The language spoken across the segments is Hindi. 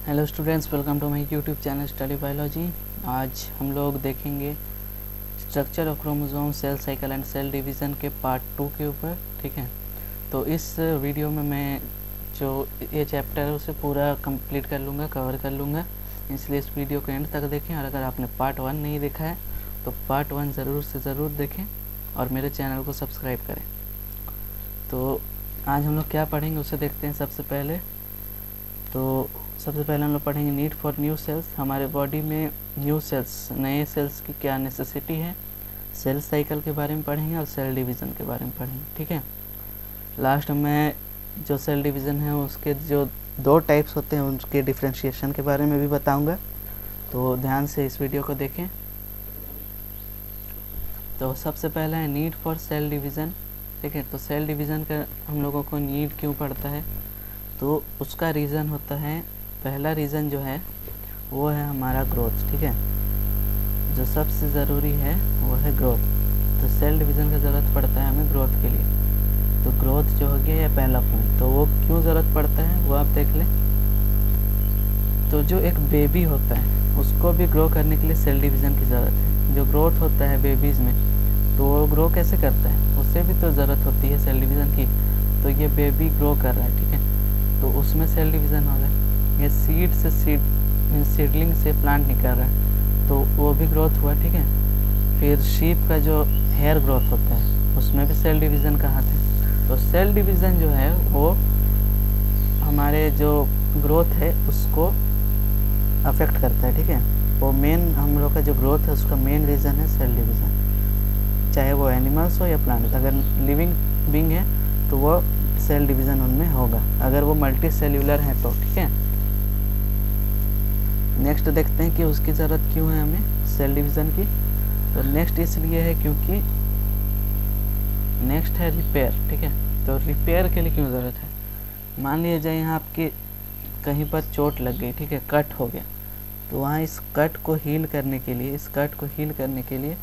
Hello students, welcome to my YouTube channel study biology. आज हम लोग देखेंगे structure of chromosome, cell cycle and cell division के पार्ट 2 के ऊपर। ठीक है, तो इस वीडियो में मैं जो ये चैप्टर है उसे पूरा कंप्लीट कर लूँगा, कवर कर लूँगा, इसलिए इस वीडियो को एंड तक देखें। और अगर आपने पार्ट 1 नहीं देखा है तो पार्ट 1 ज़रूर से ज़रूर देखें और मेरे चैनल को सब्सक्राइब करें। तो आज हम लोग क्या पढ़ेंगे उसे देखते हैं। सबसे पहले हम लोग पढ़ेंगे नीड फॉर न्यू सेल्स। हमारे बॉडी में न्यू सेल्स, नए सेल्स की क्या नेसेसिटी है, सेल साइकिल के बारे में पढ़ेंगे और सेल डिवीज़न के बारे में पढ़ेंगे। ठीक है, लास्ट में जो सेल डिवीज़न है उसके जो 2 टाइप्स होते हैं उनके डिफ्रेंशिएशन के बारे में भी बताऊंगा, तो ध्यान से इस वीडियो को देखें। तो सबसे पहला है नीड फॉर सेल डिवीज़न। ठीक है, तो सेल डिवीज़न का हम लोगों को नीड क्यों पड़ता है, तो उसका रीज़न होता है, पहला रीज़न जो है वो है हमारा ग्रोथ। ठीक है, जो सबसे ज़रूरी है वो है ग्रोथ। तो सेल डिवीज़न का ज़रूरत पड़ता है हमें ग्रोथ के लिए। तो ग्रोथ जो हो गया ये पहला पॉइंट। तो वो क्यों ज़रूरत पड़ता है वो आप देख लें। तो जो एक बेबी होता है उसको भी ग्रो करने के लिए सेल डिवीज़न की ज़रूरत है। जो ग्रोथ होता है बेबीज़ में, तो वो ग्रो कैसे करता है, उससे भी तो ज़रूरत होती है सेल डिवीज़न की। तो ये बेबी ग्रो कर रहा है, ठीक है, तो उसमें सेल डिवीज़न होगा। ये सीड से सीडलिंग से प्लांट निकल रहा है, तो वो भी ग्रोथ हुआ। ठीक है, फिर शीप का जो हेयर ग्रोथ होता है उसमें भी सेल डिवीज़न का हाथ है। तो सेल डिवीज़न जो है वो हमारे जो ग्रोथ है उसको अफेक्ट करता है। ठीक है, वो मेन हम लोग का जो ग्रोथ है उसका मेन रीज़न है सेल डिवीज़न, चाहे वो एनिमल्स हो या प्लांट। अगर लिविंग बीइंग है तो वो सेल डिवीज़न उनमें होगा, अगर वो मल्टी सेल्यूलर है तो। ठीक है, नेक्स्ट देखते हैं कि उसकी ज़रूरत क्यों है हमें सेल डिवीज़न की। तो नेक्स्ट इसलिए है क्योंकि नेक्स्ट है रिपेयर। ठीक है, तो रिपेयर के लिए क्यों ज़रूरत है, मान लिया जाए यहाँ आपके कहीं पर चोट लग गई, ठीक है, कट हो गया, तो वहाँ इस कट को हील करने के लिए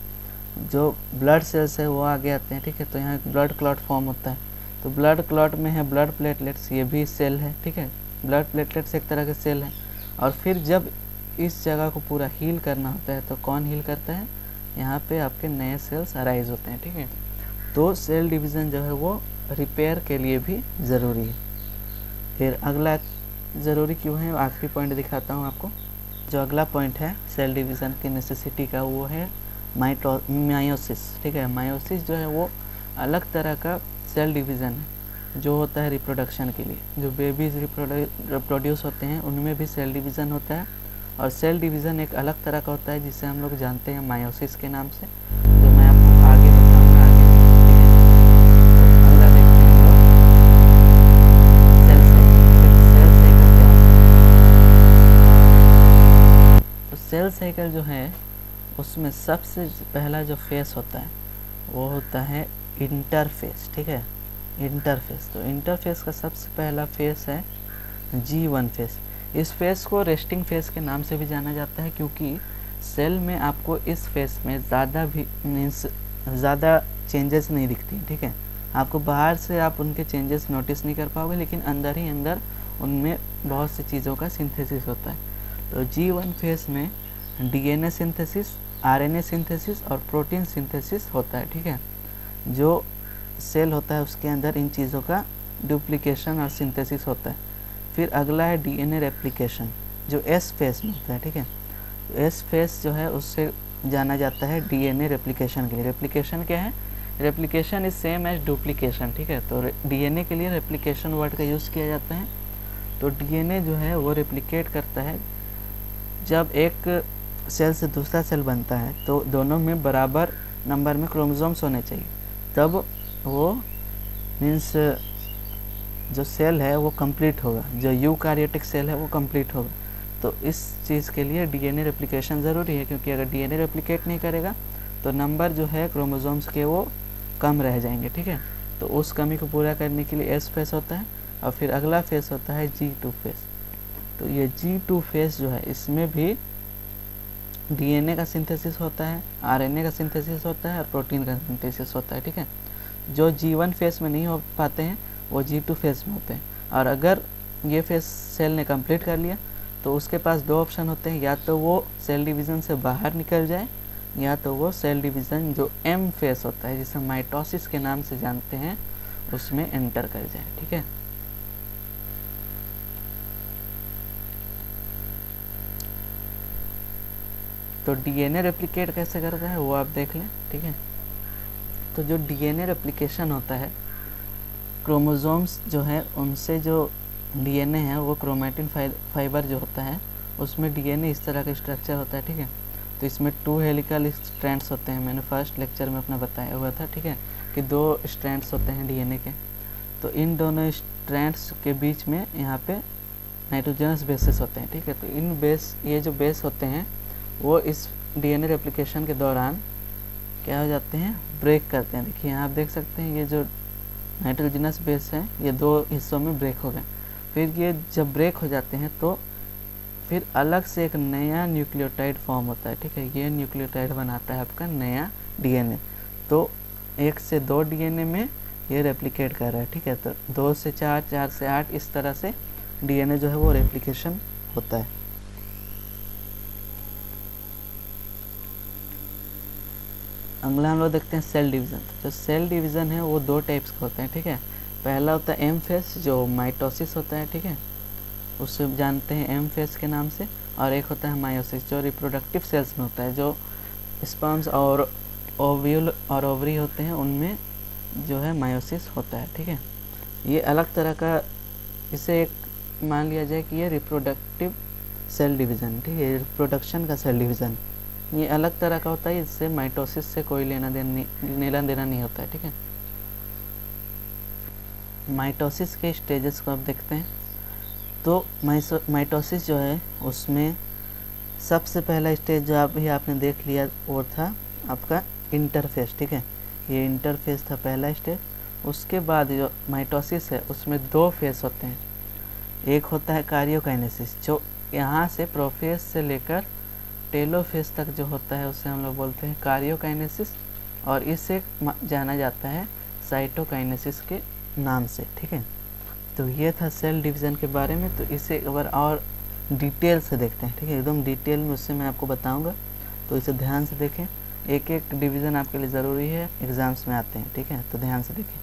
जो ब्लड सेल्स है वो आगे आते हैं। ठीक है, तो यहाँ ब्लड क्लॉट फॉर्म होता है। तो ब्लड क्लॉट में है ब्लड प्लेटलेट्स, ये भी सेल है। ठीक है, ब्लड प्लेटलेट्स एक तरह के सेल है। और फिर जब इस जगह को पूरा हील करना होता है तो कौन हील करता है, यहाँ पे आपके नए सेल्स अराइज होते हैं। ठीक है, तो सेल डिवीज़न जो है वो रिपेयर के लिए भी ज़रूरी है। फिर अगला ज़रूरी क्यों है, आखिरी पॉइंट दिखाता हूँ आपको। जो अगला पॉइंट है सेल डिवीज़न की नेसेसिटी का वो है मायोसिस। ठीक है, मायोसिस जो है वो अलग तरह का सेल डिवीज़न है जो होता है रिप्रोडक्शन के लिए। जो बेबीज़ रिप्रोड्यूस होते हैं उनमें भी सेल डिवीज़न होता है, और सेल डिवीज़न एक अलग तरह का होता है जिसे हम लोग जानते हैं मायोसिस के नाम से, जो मैं आपको आगे बताऊंगा आगे। तो अगला देखते हैं हम लोग सेल साइकिल क्या होता है। तो सेल साइकिल जो है उसमें सबसे पहला जो फेस होता है वो होता है इंटरफेस। ठीक है, इंटरफेस। तो इंटरफेस का सबसे पहला फेस है G1 फेस। इस फेस को रेस्टिंग फेस के नाम से भी जाना जाता है, क्योंकि सेल में आपको इस फेस में ज़्यादा चेंजेस नहीं दिखती। ठीक है, आपको बाहर से आप उनके चेंजेस नोटिस नहीं कर पाओगे, लेकिन अंदर ही अंदर उनमें बहुत सी चीज़ों का सिंथेसिस होता है। तो G1 फेस में DNA सिंथेसिस, RNA सिंथेसिस और प्रोटीन सिंथेसिस होता है। ठीक है, जो सेल होता है उसके अंदर इन चीज़ों का डुप्लीकेशन और सिंथेसिस होता है। फिर अगला है DNA रेप्लिकेशन, जो S फेस में होता है। ठीक है, तो S फेस जो है उससे जाना जाता है DNA रेप्लिकेशन के लिए। रेप्लिकेशन क्या है, replication is same as duplication. ठीक है, तो DNA के लिए रेप्लिकेशन वर्ड का यूज़ किया जाता है। तो DNA जो है वो रेप्लिकेट करता है जब एक सेल से दूसरा सेल बनता है, तो दोनों में बराबर नंबर में क्रोमोसोम्स होने चाहिए, तब वो मीन्स जो सेल है वो कंप्लीट होगा, जो यूकार्योटिक सेल है वो कंप्लीट होगा। तो इस चीज़ के लिए DNA रेप्लिकेशन ज़रूरी है, क्योंकि अगर DNA रेप्लिकेट नहीं करेगा तो नंबर जो है क्रोमोसोम्स के वो कम रह जाएंगे। ठीक है, तो उस कमी को पूरा करने के लिए S फेस होता है, और फिर अगला फेस होता है G2 फेस। तो ये G2 फेस जो है इसमें भी DNA का सिंथेसिस होता है, RNA का सिंथेसिस होता है और प्रोटीन का सिंथेसिस होता है। ठीक है, जो G1 फेस में नहीं हो पाते हैं वो G2 फेस में होते हैं। और अगर ये फेस सेल ने कंप्लीट कर लिया तो उसके पास दो ऑप्शन होते हैं, या तो वो सेल डिवीज़न से बाहर निकल जाए या तो वो सेल डिवीज़न जो एम फेस होता है जिसे माइटोसिस के नाम से जानते हैं उसमें एंटर कर जाए। ठीक है, तो डीएनए रेप्लिकेट कैसे करता है वो आप देख लें। ठीक है, तो जो डीएनए रेप्लिकेशन होता है, क्रोमोसोम्स जो है उनसे जो डीएनए है वो क्रोमैटिन फाइबर जो होता है उसमें डीएनए इस तरह का स्ट्रक्चर होता है। ठीक है, तो इसमें 2 हेलिकल स्ट्रैंड्स होते हैं, मैंने फर्स्ट लेक्चर में अपना बताया हुआ था। ठीक है, कि 2 स्ट्रैंड्स होते हैं डीएनए के, तो इन दोनों स्ट्रैंड्स के बीच में यहाँ पे नाइट्रोजनस बेसेस होते हैं। ठीक है, तो इन ये जो बेस होते हैं वो इस डीएनए रेप्लिकेशन के दौरान क्या हो जाते हैं, ब्रेक करते हैं। देखिए यहाँ आप देख सकते हैं ये जो नाइट्रोजनस बेस है ये 2 हिस्सों में ब्रेक हो गए। फिर ये जब ब्रेक हो जाते हैं तो फिर अलग से एक नया न्यूक्लियोटाइड फॉर्म होता है। ठीक है, ये न्यूक्लियोटाइड बनाता है आपका नया डीएनए। तो 1 से 2 डीएनए में ये रेप्लिकेट कर रहा है। ठीक है, तो 2 से 4, 4 से 8 इस तरह से डीएनए जो है वो रेप्लिकेशन होता है। अगला हम लोग देखते हैं सेल डिवीज़न। जो सेल डिवीज़न है वो 2 टाइप्स का होते हैं। ठीक है, पहला होता है एम फेस जो माइटोसिस होता है। ठीक है, उससे जानते हैं एम फेस के नाम से। और एक होता है मायोसिस जो रिप्रोडक्टिव सेल्स में होता है, जो स्पर्म्स और ओव्यूल और ओवरी होते हैं उनमें जो है मायोसिस होता है। ठीक है, ये अलग तरह का, इसे एक मान लिया जाए कि ये रिप्रोडक्टिव सेल डिवीज़न, ठीक है, रिप्रोडक्शन का सेल डिवीज़न ये अलग तरह का होता है, इससे माइटोसिस से कोई लेना देना नहीं होता है। ठीक है, माइटोसिस के स्टेजेस को आप देखते हैं। तो माइटोसिस जो है उसमें सबसे पहला स्टेज जो आपने देख लिया वो था आपका इंटरफेस। ठीक है, ये इंटरफेस था पहला स्टेज। उसके बाद जो माइटोसिस है उसमें 2 फेस होते हैं। एक होता है कार्योकाइनेसिस जो यहाँ से प्रोफेस से लेकर टेलोफेस तक जो होता है उसे हम लोग बोलते हैं कार्योकाइनेसिस, और इसे जाना जाता है साइटोकाइनेसिस के नाम से। ठीक है, तो ये था सेल डिवीज़न के बारे में। तो इसे एक बार और डिटेल से देखते हैं। ठीक है, एकदम डिटेल में उससे मैं आपको बताऊंगा, तो इसे ध्यान से देखें। एक एक डिवीज़न आपके लिए ज़रूरी है, एग्ज़ाम्स में आते हैं। ठीक है, तो ध्यान से देखें।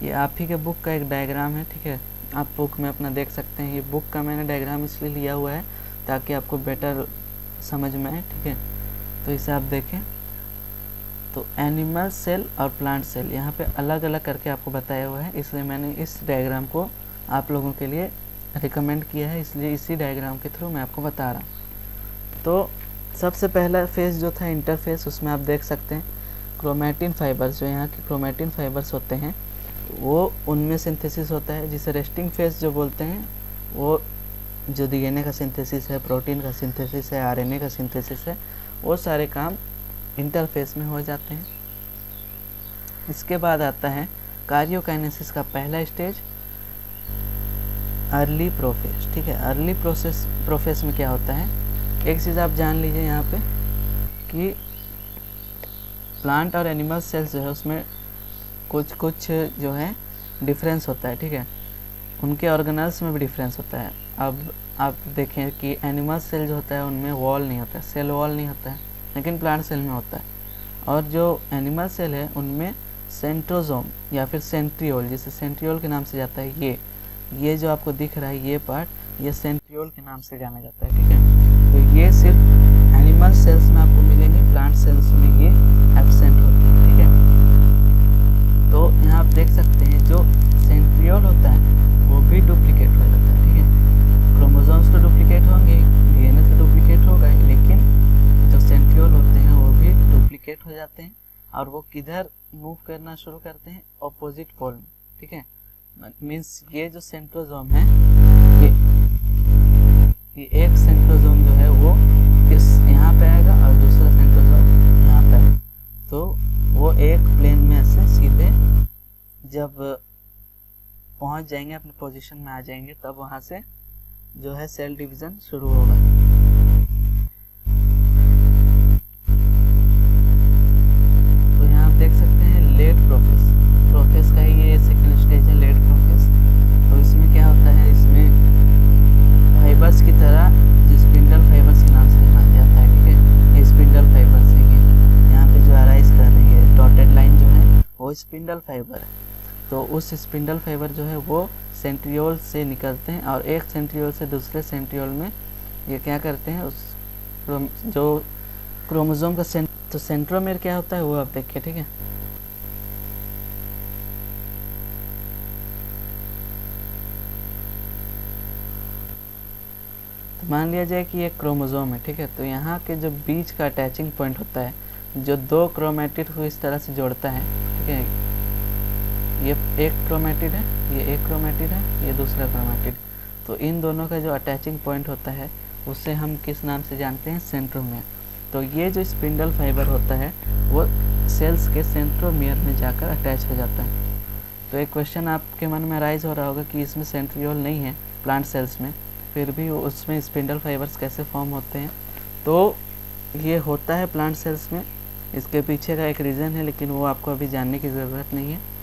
ये आप ही के बुक का एक डायग्राम है। ठीक है, आप बुक में अपना देख सकते हैं। ये बुक का मैंने डायग्राम इसलिए लिया हुआ है ताकि आपको बेटर समझ में आए। ठीक है, तो इसे आप देखें। तो एनिमल सेल और प्लांट सेल यहाँ पे अलग अलग करके आपको बताया हुआ है, इसलिए मैंने इस डायग्राम को आप लोगों के लिए रिकमेंड किया है, इसलिए इसी डायग्राम के थ्रू मैं आपको बता रहा हूँ। तो सबसे पहला फेज जो था इंटरफेस, उसमें आप देख सकते हैं क्रोमैटिन फाइबर्स, जो यहाँ के क्रोमैटिन फाइबर्स होते हैं वो उनमें सिंथेसिस होता है, जिसे रेस्टिंग फेज जो बोलते हैं। वो जो डीएनए का सिंथेसिस है, प्रोटीन का सिंथेसिस है, आरएनए का सिंथेसिस है, वो सारे काम इंटरफेस में हो जाते हैं। इसके बाद आता है कार्योकाइनेसिस का पहला स्टेज, अर्ली प्रोफेस। ठीक है, अर्ली प्रोफेस में क्या होता है, एक चीज़ आप जान लीजिए यहाँ पे कि प्लांट और एनिमल सेल्स जो है उसमें कुछ जो है डिफरेंस होता है। ठीक है, उनके ऑर्गेनल्स में भी डिफरेंस होता है। अब आप देखें कि एनिमल सेल जो होता है उनमें वॉल नहीं होता है, सेल वॉल नहीं होता है, लेकिन प्लांट सेल में होता है। और जो एनिमल सेल है उनमें सेंट्रोजोम या फिर सेंट्रियोल, जिसे सेंट्रियोल के नाम से जाता है, ये जो आपको दिख रहा है ये पार्ट, ये सेंट्रियोल के नाम से जाना जाता है। ठीक है, तो ये सिर्फ एनिमल सेल्स में आपको मिलेंगे, प्लांट सेल्स में ये एब्सेंट होते हैं। ठीक है, तो यहाँ आप देख सकते हैं जो सेंट्रियोल होता है वो भी डुप्लीकेट हो जाता है। ठीक है, क्रोमोसोम्स तो डुप्लीकेट होंगे, डीएनए तो डुप्लीकेट होगा, लेकिन जो सेंट्रियोल होते हैं वो भी डुप्लीकेट हो जाते हैं और वो किधर मूव करना शुरू करते हैं, ऑपोजिट पोल में। ठीक है, मीन्स ये जो सेंट्रोजोम है, ये एक सेंट्रोजोम जो है वो इस यहाँ पे आएगा और दूसरा सेंट्रोजोम यहाँ पे आएगा। तो वो एक प्लेन में ऐसे सीधे जब पहुँच जाएंगे, अपने पोजीशन में आ जाएंगे, तब वहाँ से जो है सेल डिवीज़न शुरू होगा। तो यहाँ आप देख सकते हैं लेट प्रोफेस का ही ये सेकंड स्टेज है, लेट वो स्पिंडल फाइबर है। तो उस स्पिंडल फाइबर जो है वो सेंट्रियोल से निकलते हैं और एक सेंट्रियोल से दूसरे सेंट्रियोल में ये क्या करते हैं, उस जो क्रोमोसोम का तो सेंट्रोमेयर क्या होता है वो आप देखिए, ठीक है। तो मान लिया जाए कि एक क्रोमोसोम है, ठीक है। तो यहाँ के जो बीच का अटैचिंग पॉइंट होता है, जो दो क्रोमेटिड को इस तरह से जोड़ता है, ठीक है। ये एक क्रोमेटिड है, ये एक क्रोमेटिड है, ये दूसरा क्रोमेटिड। तो इन दोनों का जो अटैचिंग पॉइंट होता है उसे हम किस नाम से जानते हैं, सेंट्रोमेयर। तो ये जो स्पिंडल फाइबर होता है वो सेल्स के सेंट्रोमेयर में जाकर अटैच हो जाता है। तो एक क्वेश्चन आपके मन में राइज हो रहा होगा कि इसमें सेंट्रियोल नहीं है प्लांट सेल्स में, फिर भी उसमें स्पिंडल फाइबर्स कैसे फॉर्म होते हैं। तो ये होता है प्लांट सेल्स में, इसके पीछे का एक रीज़न है, लेकिन वो आपको अभी जानने की ज़रूरत नहीं है।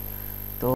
तो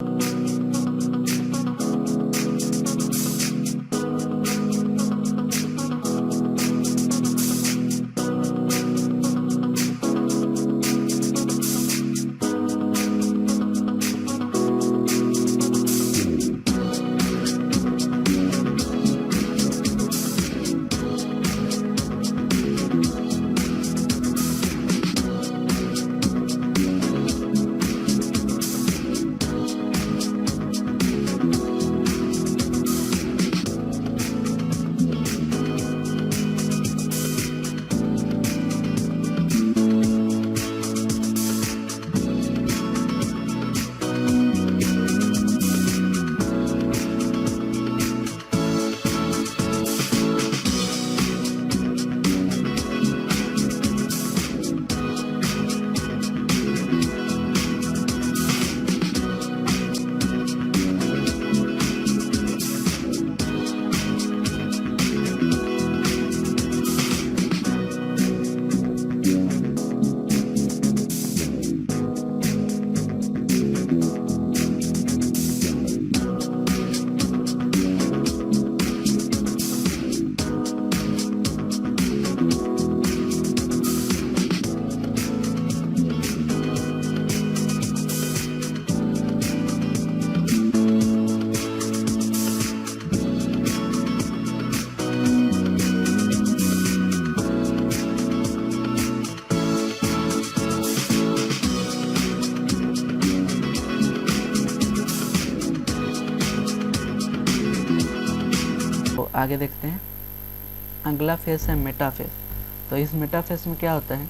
आगे देखते हैं। अगला फेस है मेटाफेस। तो इस मेटाफेस में क्या होता है,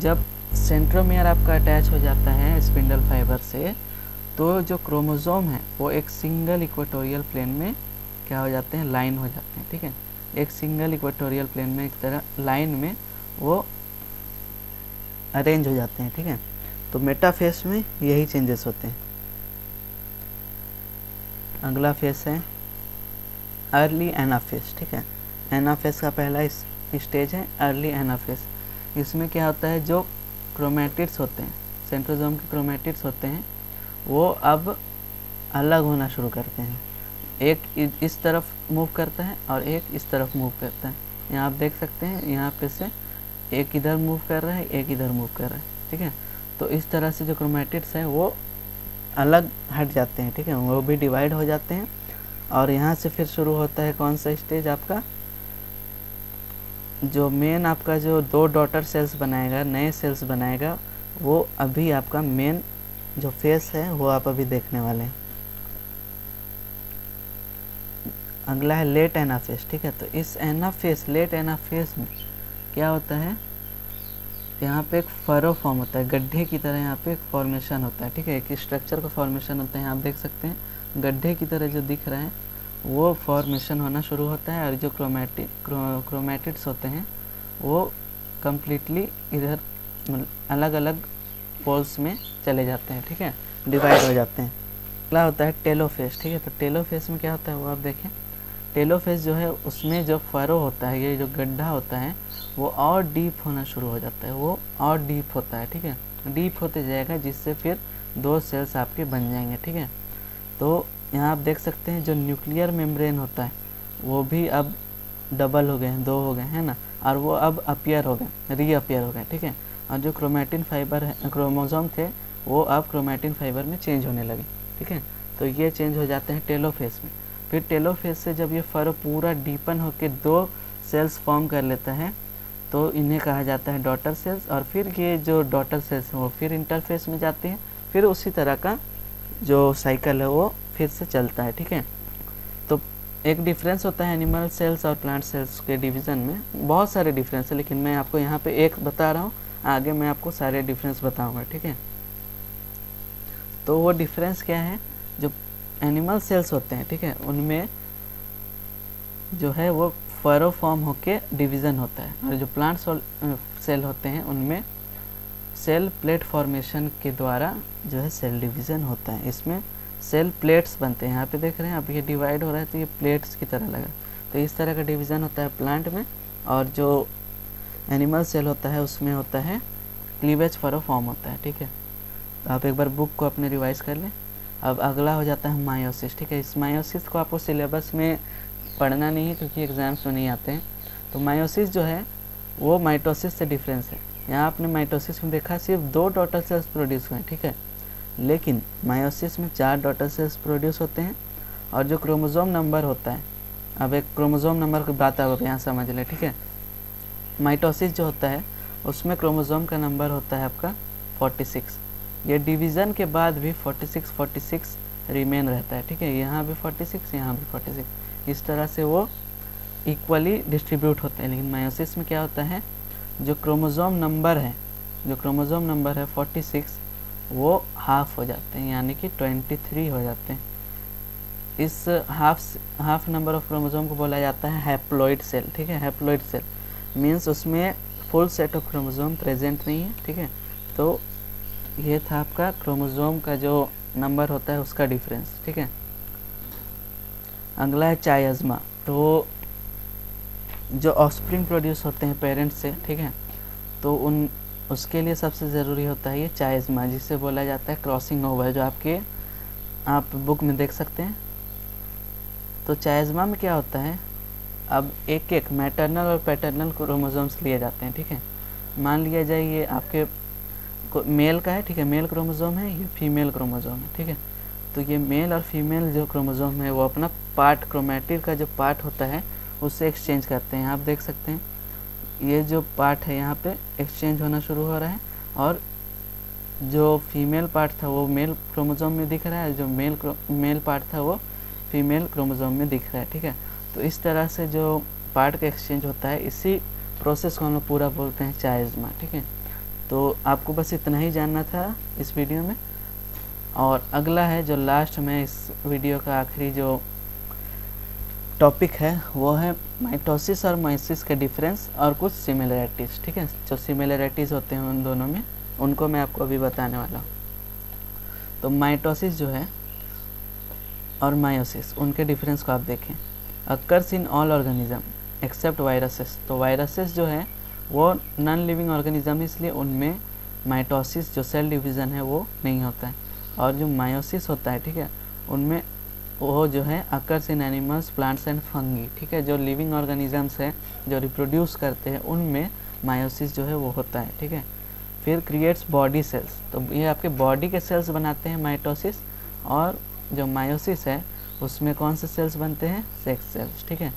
जब सेंट्रोमेयर आपका अटैच हो जाता है स्पिंडल फाइबर से, तो जो क्रोमोसोम है वो एक सिंगल इक्वेटोरियल प्लेन में क्या हो जाते हैं, लाइन हो जाते हैं, ठीक है। एक सिंगल इक्वेटोरियल प्लेन में एक तरह लाइन में वो अरेंज हो जाते हैं, ठीक है। तो मेटाफेस में यही चेंजेस होते हैं। अगला फेस है अर्ली एनाफेस, ठीक है। एनाफेस का पहला स्टेज है अर्ली एनाफेस। इसमें क्या होता है, जो क्रोमेटिड्स होते हैं, सेंट्रोसोम के क्रोमेटिड्स होते हैं, वो अब अलग होना शुरू करते हैं। एक इस तरफ मूव करता है और एक इस तरफ मूव करता है। यहाँ आप देख सकते हैं, यहाँ पे से एक इधर मूव कर रहा है, एक इधर मूव कर रहा है, ठीक है। तो इस तरह से जो क्रोमेटिड्स हैं वो अलग हट जाते हैं, ठीक है, वो भी डिवाइड हो जाते हैं। और यहाँ से फिर शुरू होता है कौन सा स्टेज आपका, जो मेन आपका जो दो डॉटर सेल्स बनाएगा, नए सेल्स बनाएगा, वो अभी आपका मेन जो फेस है वो आप अभी देखने वाले हैं। अगला है लेट एनाफेस, ठीक है। तो इस एनाफेस, लेट एनाफेस में क्या होता है, यहाँ पे एक फरो फॉर्म होता है, गड्ढे की तरह यहाँ पे एक फॉर्मेशन होता है, ठीक है। एक स्ट्रक्चर का फॉर्मेशन होता है, आप देख सकते हैं गड्ढे की तरह जो दिख रहा है वो फॉर्मेशन होना शुरू होता है। और जो क्रोमेटिड्स होते हैं वो कम्प्लीटली इधर अलग अलग पोल्स में चले जाते हैं, ठीक है, डिवाइड हो जाते हैं। अगला होता है टेलोफेस, ठीक है। तो टेलोफेस में क्या होता है वो आप देखें। टेलोफेस जो है उसमें जो फरो होता है, ये जो गड्ढा होता है वो और डीप होना शुरू हो जाता है, वो और डीप होता है, ठीक है, डीप होते जाएगा, जिससे फिर दो सेल्स आपके बन जाएंगे, ठीक है। तो यहाँ आप देख सकते हैं जो न्यूक्लियर मेम्ब्रेन होता है वो भी अब डबल हो गए हैं, दो हो गए हैं ना, और वो अब अपीयर हो गए, रीअपीयर हो गए, ठीक है। और जो क्रोमेटिन फाइबर है, क्रोमोसोम थे, वो अब क्रोमैटिन फाइबर में चेंज होने लगे, ठीक है। तो ये चेंज हो जाते हैं टेलोफेज में। फिर टेलोफेज से जब ये फरो पूरा डीपन होकर 2 सेल्स फॉर्म कर लेता है तो इन्हें कहा जाता है डॉटर सेल्स। और फिर ये जो डॉटर सेल्स हैं वो फिर इंटरफेस में जाते हैं, फिर उसी तरह का जो साइकिल है वो फिर से चलता है, ठीक है। तो एक डिफरेंस होता है एनिमल सेल्स और प्लांट सेल्स के डिवीज़न में, बहुत सारे डिफरेंस है, लेकिन मैं आपको यहाँ पे एक बता रहा हूँ, आगे मैं आपको सारे डिफरेंस बताऊँगा, ठीक है। तो वो डिफरेंस क्या है, जो एनिमल सेल्स होते हैं, ठीक है, उनमें जो है वो फरो फॉर्म होके डिवीज़न होता है, और जो प्लांट सेल होते हैं उनमें सेल प्लेट फॉर्मेशन के द्वारा जो है सेल डिवीज़न होता है। इसमें सेल प्लेट्स बनते हैं, यहाँ पे देख रहे हैं, अब ये डिवाइड हो रहा है तो ये प्लेट्स की तरह लगा, तो इस तरह का डिवीज़न होता है प्लांट में। और जो एनिमल सेल होता है उसमें होता है क्लीवेज फरो फॉर्म होता है, ठीक है। तो आप एक बार बुक को अपने रिवाइज कर लें। अब अगला हो जाता है मायोसिस, ठीक है। इस मायोसिस को आपको सिलेबस में पढ़ना नहीं है क्योंकि एग्ज़ाम्स में नहीं आते हैं। तो मायोसिस जो है वो माइटोसिस से डिफरेंस है। यहाँ आपने माइटोसिस में देखा सिर्फ 2 डॉटर सेल्स प्रोड्यूस हुए हैं, ठीक है, लेकिन मायोसिस में 4 डॉटर सेल्स प्रोड्यूस होते हैं। और जो क्रोमोसोम नंबर होता है, अब एक क्रोमोसोम नंबर की बात आप यहाँ समझ लें, ठीक है। माइटोसिस जो होता है उसमें क्रोमोसोम का नंबर होता है आपका 46। ये डिवीज़न के बाद भी 46 रिमेन रहता है, ठीक है। यहाँ भी 46, यहाँ भी 46, इस तरह से वो इक्वली डिस्ट्रीब्यूट होते हैं। लेकिन मायोसिस में क्या होता है, जो क्रोमोसोम नंबर है 46 वो हाफ हो जाते हैं, यानी कि 23 हो जाते हैं। इस हाफ नंबर ऑफ क्रोमोसोम को बोला जाता है हैप्लॉइड सेल, ठीक है। हैप्लॉइड सेल मीन्स उसमें full set of chromosome present नहीं है, ठीक है। तो ये था आपका क्रोमोसोम का जो नंबर होता है उसका डिफरेंस, ठीक है। अगला है चायज़मा। तो जो ऑफस्प्रिंग प्रोड्यूस होते हैं पेरेंट्स से, ठीक है, तो उसके लिए सबसे ज़रूरी होता है ये चायज़मा, जिसे बोला जाता है क्रॉसिंग ओवर, जो आप बुक में देख सकते हैं। तो चायज़मा में क्या होता है, अब एक मैटरनल और पैटर्नल क्रोमोसोम्स लिए जाते हैं, ठीक है। मान लिया जाए ये आपके मेल का है, ठीक है, मेल क्रोमोसोम है, ये फीमेल क्रोमोसोम है, ठीक है। तो ये मेल और फीमेल जो क्रोमोसोम है वो अपना पार्ट, क्रोमैटिड का जो पार्ट होता है उससे एक्सचेंज करते हैं। आप देख सकते हैं ये जो पार्ट है यहाँ पे एक्सचेंज होना शुरू हो रहा है, और जो फीमेल पार्ट था वो मेल क्रोमोसोम में दिख रहा है, जो मेल पार्ट था वो फीमेल क्रोमोसोम में दिख रहा है, ठीक है। तो इस तरह से जो पार्ट का एक्सचेंज होता है, इसी प्रोसेस को हम लोग पूरा बोलते हैं चायज़मा, ठीक है। तो आपको बस इतना ही जानना था इस वीडियो में। और अगला है जो लास्ट में इस वीडियो का आखिरी जो टॉपिक है वो है माइटोसिस और मायोसिस के डिफरेंस और कुछ सिमिलरिटीज़, ठीक है। जो सिमिलरिटीज़ होते हैं उन दोनों में, उनको मैं आपको अभी बताने वाला हूँ। तो माइटोसिस जो है और मायोसिस, उनके डिफरेंस को आप देखें। Occurs in all organism except viruses. तो वायरसेस जो है वो नॉन लिविंग ऑर्गेनिज्म, इसलिए उनमें माइटोसिस जो सेल डिवीज़न है वो नहीं होता है। और जो मायोसिस होता है, ठीक है, उनमें वो जो है occurs in animals, plants and fungi, ठीक है। जो लिविंग ऑर्गेनिजम्स हैं जो रिप्रोड्यूस करते हैं उनमें मायोसिस जो है वो होता है, ठीक है। फिर क्रिएट्स बॉडी सेल्स। तो ये आपके बॉडी के सेल्स बनाते हैं माइटोसिस, और जो मायोसिस है उसमें कौन से सेल्स बनते हैं, सेक्स सेल्स, ठीक है।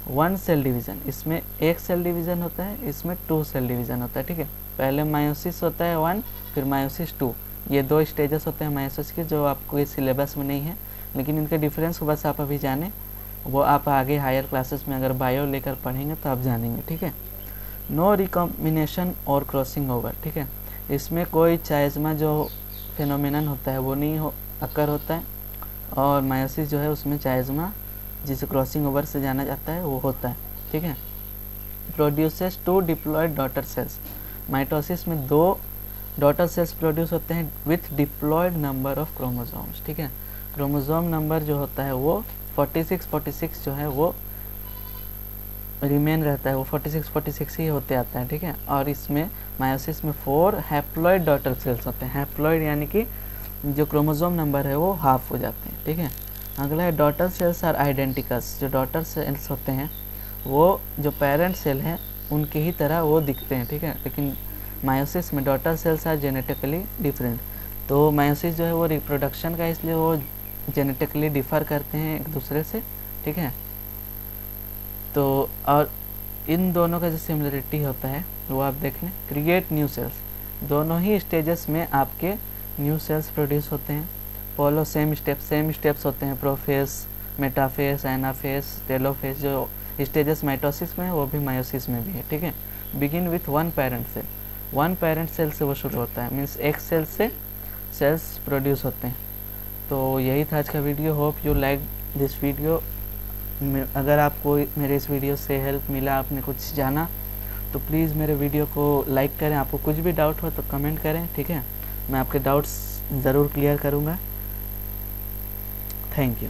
1 सेल डिवीज़न, इसमें 1 सेल डिवीज़न होता है, इसमें 2 सेल डिवीज़न होता है, ठीक है। पहले मायोसिस होता है 1, फिर मायोसिस 2, ये 2 स्टेजेस होते हैं मायोसिस के, जो आपको इस सिलेबस में नहीं है, लेकिन इनके डिफरेंस को बस आप अभी जानें, वो आप आगे हायर क्लासेस में अगर बायो लेकर पढ़ेंगे तो आप जानेंगे, ठीक है। नो रिकॉम्बिनेशन और क्रॉसिंग ओवर, ठीक है। इसमें कोई चायज़मा जो फिनोमिनन होता है वो नहीं अकर होता है, और मायोसिस जो है उसमें चायज़मा जिसे क्रॉसिंग ओवर से जाना जाता है वो होता है, ठीक है। Produces 2 diploid daughter cells. Mitosis में 2 डॉटर सेल्स प्रोड्यूस होते हैं with diploid number of chromosomes, ठीक है। क्रोमोसोम नंबर जो होता है वो 46 जो है वो रिमेन रहता है, वो 46 ही होते आता है, ठीक है। और इसमें मायोसिस में 4 हैप्लॉइड डॉटर सेल्स होते हैं। हैप्लॉइड यानी कि जो क्रोमोसोम नंबर है वो हाफ हो जाते हैं, ठीक है। अगला है डॉटर सेल्स आर आइडेंटिकल्स। जो डॉटर सेल्स होते हैं वो जो पेरेंट सेल हैं उनकी ही तरह वो दिखते हैं, ठीक है। लेकिन मायोसिस में daughter cells are genetically different. तो मायोसिस जो है वो रिप्रोडक्शन का, इसलिए वो जेनेटिकली डिफ़र करते हैं एक दूसरे से, ठीक है। तो और इन दोनों का जो सिमिलरिटी होता है वो आप देख लें, क्रिएट न्यू सेल्स, दोनों ही स्टेजेस में आपके न्यू सेल्स प्रोड्यूस होते हैं। फॉलो सेम स्टेप्स होते हैं, प्रोफेस, मेटाफेस, एनाफेस, टेलोफेस। जो स्टेजेस माइटोसिस में है वो भी मायोसिस में भी है, ठीक है। Begin with one parent cell, one parent cell से वो शुरू होता है, मीन्स एक सेल से सेल्स प्रोड्यूस होते हैं। तो यही था आज का video. Hope you like this video. अगर आपको मेरे इस वीडियो से हेल्प मिला, आपने कुछ जाना, तो प्लीज़ मेरे वीडियो को लाइक करें। आपको कुछ भी डाउट हो तो कमेंट करें, ठीक है। मैं आपके डाउट्स ज़रूर क्लियर करूँगा। Thank you.